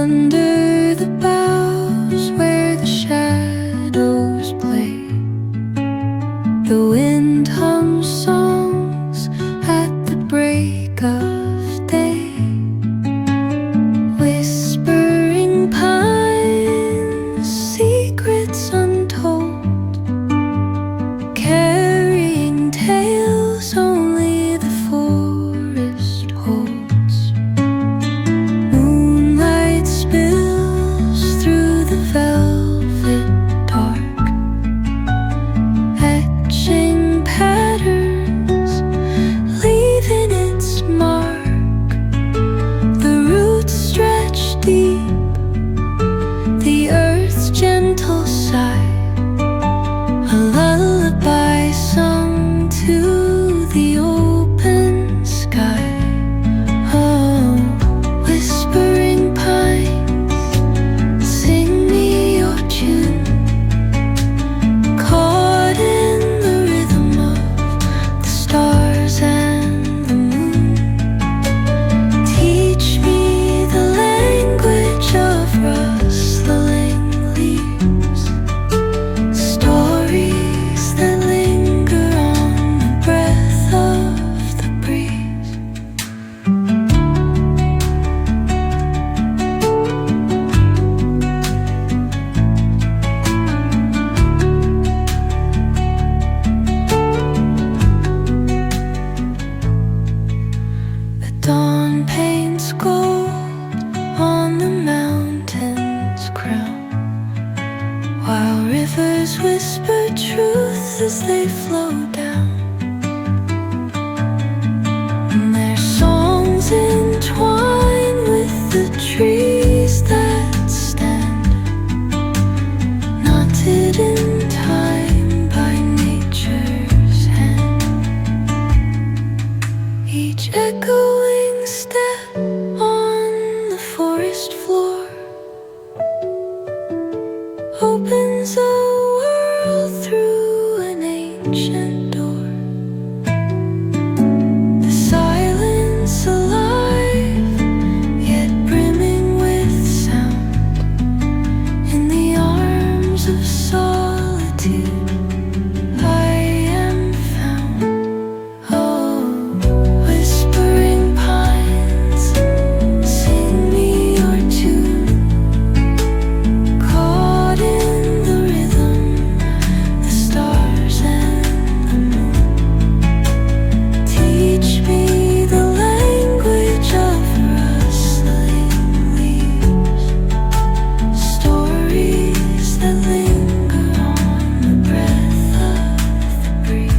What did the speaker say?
Under the boughs where the shadows play, the wind hums songs at the break of day. Whispering pines, secrets untold, carrying tales only the forest holds. Moonlight spills through the velvet dark, etching patterns, leaving its mark. The roots stretch deep, the earth's gentle sigh, a lullaby sung to the open sky. Oh, whispering pines, sing me your tune, caught in the rhythm of the stars and the moon. Teach me the language of rustling leaves, stories that linger on the breath of the breeze. The dawn paints gold on the mountain's crown, while rivers whisper truth as they flow down. And their songs entwine with the trees that stand, knotted in time by nature's hand. Each echoing step on the forest floor opens a world through an ancient door. The silence alive, yet brimming with sound. In the arms of solitude I am found. Oh, whispering pines, sing me your tune, caught in the rhythm, the stars and the moon. Teach me the language of rustling leaves, stories that linger on the breath of the breeze.